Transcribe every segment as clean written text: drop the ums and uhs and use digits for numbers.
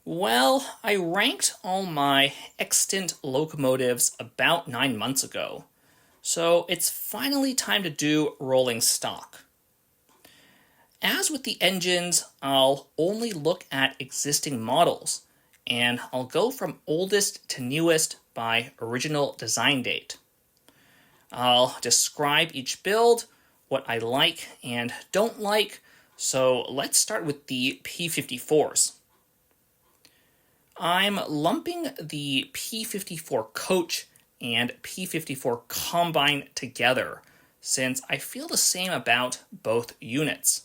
Well, I ranked all my extant locomotives about 9 months ago, so it's finally time to do rolling stock. As with the engines, I'll only look at existing models, and I'll go from oldest to newest by original design date. I'll describe each build, what I like and don't like, so let's start with the P54s. I'm lumping the P54 Coach and P54 Combine together, since I feel the same about both units.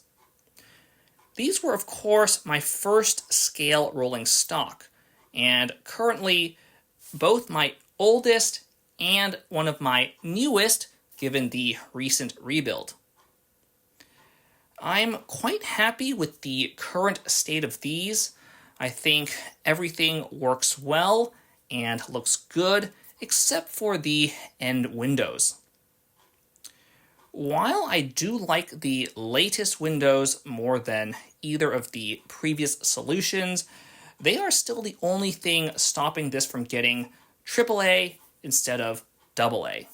These were, of course, my first scale rolling stock, and currently both my oldest and one of my newest given the recent rebuild. I'm quite happy with the current state of these. I think everything works well and looks good except for the end windows. While I do like the latest windows more than either of the previous solutions, they are still the only thing stopping this from getting AAA instead of AA.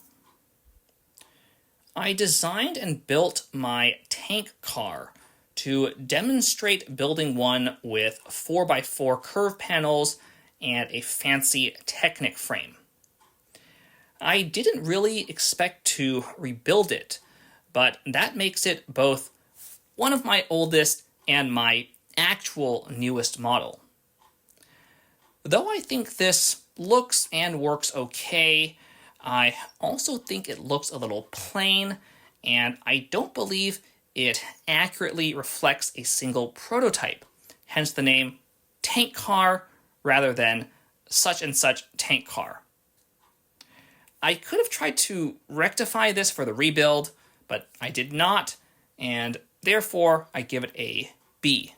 I designed and built my tank car to demonstrate building one with 4x4 curve panels and a fancy Technic frame. I didn't really expect to rebuild it, but that makes it both one of my oldest and my actual newest model. Though I think this looks and works okay, I also think it looks a little plain, and I don't believe it accurately reflects a single prototype, hence the name tank car rather than such and such tank car. I could have tried to rectify this for the rebuild, but I did not, and therefore I give it a B.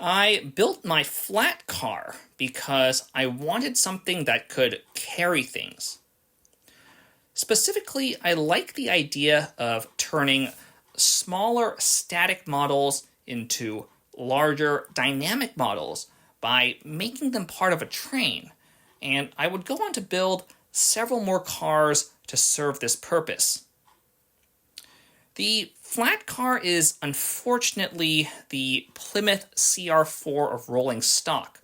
I built my flat car because I wanted something that could carry things. Specifically, I like the idea of turning smaller static models into larger dynamic models by making them part of a train, and I would go on to build several more cars to serve this purpose. The flat car is unfortunately the Plymouth CR4 of rolling stock.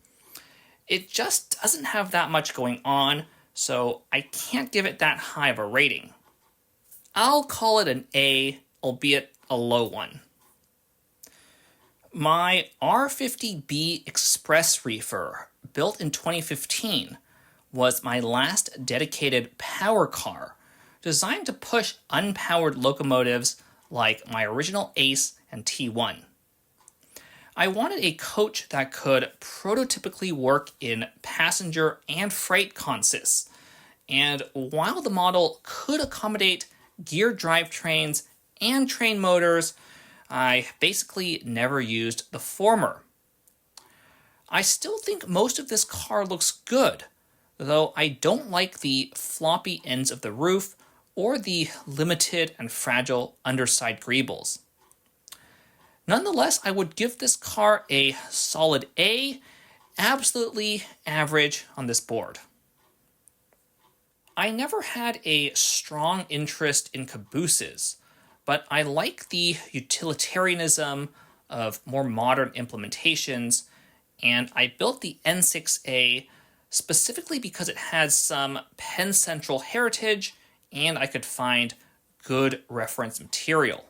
It just doesn't have that much going on, so I can't give it that high of a rating. I'll call it an A, albeit a low one. My R50B Express Reefer, built in 2015, was my last dedicated power car, designed to push unpowered locomotives like my original Ace and T1. I wanted a coach that could prototypically work in passenger and freight consists, and while the model could accommodate gear drivetrains and train motors, I basically never used the former. I still think most of this car looks good, though I don't like the floppy ends of the roof or the limited and fragile underside greebles. Nonetheless, I would give this car a solid A, absolutely average on this board. I never had a strong interest in cabooses, but I like the utilitarianism of more modern implementations, and I built the N6A specifically because it has some Penn Central heritage and I could find good reference material.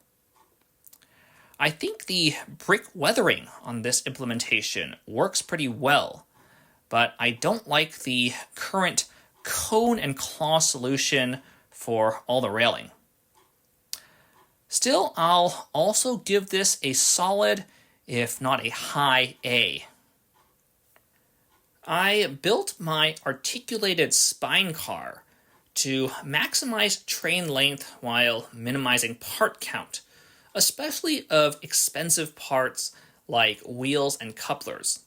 I think the brick weathering on this implementation works pretty well, but I don't like the current cone and claw solution for all the railing. Still, I'll also give this a solid, if not a high A. I built my articulated spine car to maximize train length while minimizing part count, especially of expensive parts like wheels and couplers.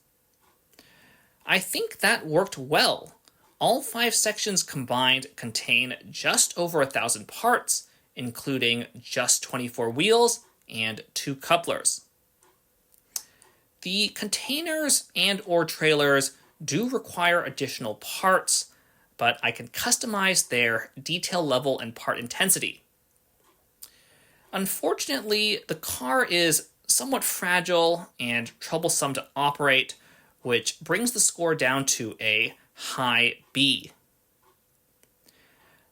I think that worked well. All 5 sections combined contain just over 1,000 parts, including just 24 wheels and 2 couplers. The containers and or trailers do require additional parts, but I can customize their detail level and part intensity. Unfortunately, the car is somewhat fragile and troublesome to operate, which brings the score down to a high B.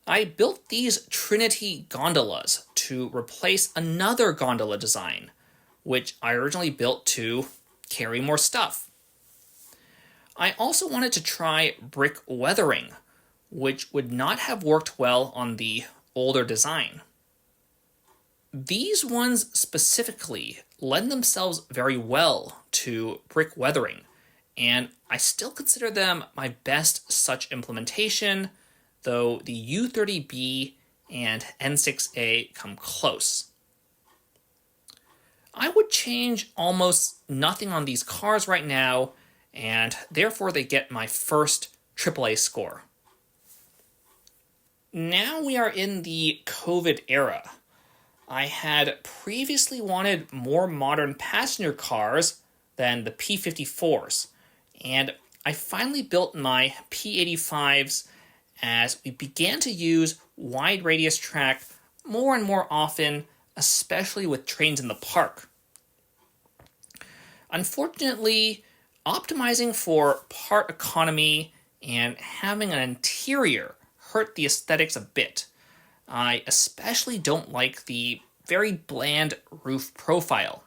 I built these Trinity Gondolas to replace another gondola design, which I originally built to carry more stuff. I also wanted to try brick weathering, which would not have worked well on the older design. These ones specifically lend themselves very well to brick weathering, and I still consider them my best such implementation, though the U30B and N6A come close. I would change almost nothing on these cars right now, and therefore they get my first AAA score. Now we are in the COVID era. I had previously wanted more modern passenger cars than the P54s, and I finally built my P85s as we began to use wide radius track more and more often, especially with trains in the park. Unfortunately, optimizing for part economy and having an interior hurt the aesthetics a bit. I especially don't like the very bland roof profile.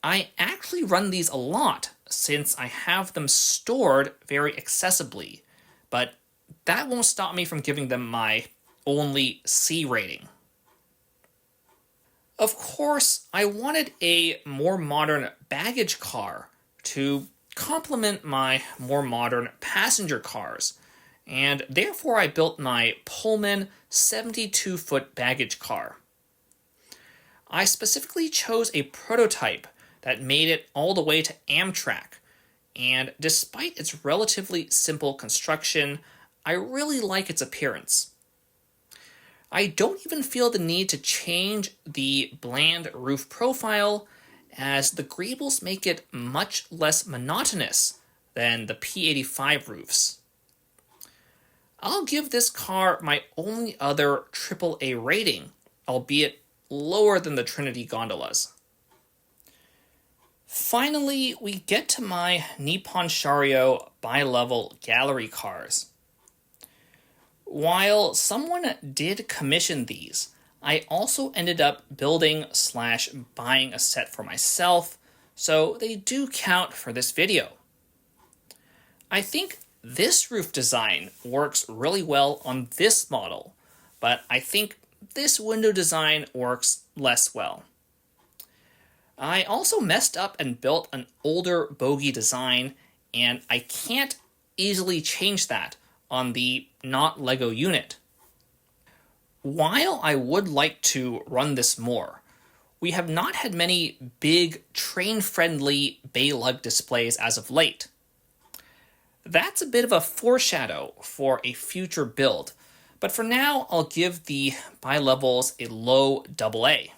I actually run these a lot since I have them stored very accessibly, but that won't stop me from giving them my only C rating. Of course, I wanted a more modern baggage car to complement my more modern passenger cars, and therefore I built my Pullman 72-foot baggage car. I specifically chose a prototype that made it all the way to Amtrak, and despite its relatively simple construction, I really like its appearance. I don't even feel the need to change the bland roof profile, as the greebles make it much less monotonous than the P85 roofs. I'll give this car my only other AAA rating, albeit lower than the Trinity Gondolas. Finally, we get to my Neponario bi-level gallery cars. While someone did commission these, I also ended up building/buying a set for myself, so they do count for this video. I think this roof design works really well on this model, but I think this window design works less well. I also messed up and built an older bogie design, and I can't easily change that on the not Lego unit. While I would like to run this more, we have not had many big train-friendly bay lug displays as of late. That's a bit of a foreshadow for a future build, but for now I'll give the bi-levels a low AA.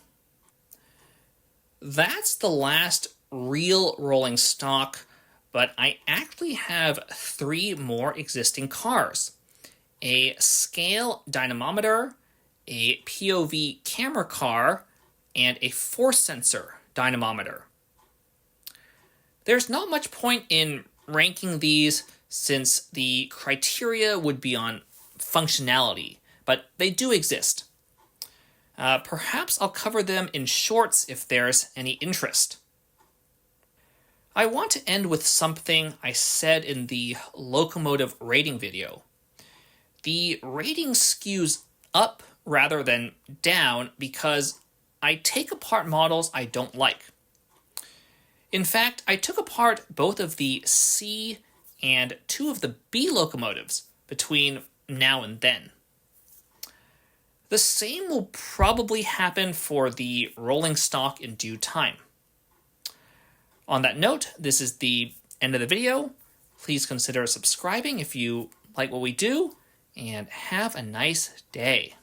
That's the last real rolling stock, but I actually have 3 more existing cars: a scale dynamometer, a POV camera car, and a force sensor dynamometer. There's not much point in ranking these since the criteria would be on functionality, but they do exist. Perhaps I'll cover them in shorts if there's any interest. I want to end with something I said in the locomotive rating video. The rating skews up rather than down because I take apart models I don't like. In fact, I took apart both of the C and 2 of the B locomotives between now and then. The same will probably happen for the rolling stock in due time. On that note, this is the end of the video. Please consider subscribing if you like what we do, and have a nice day.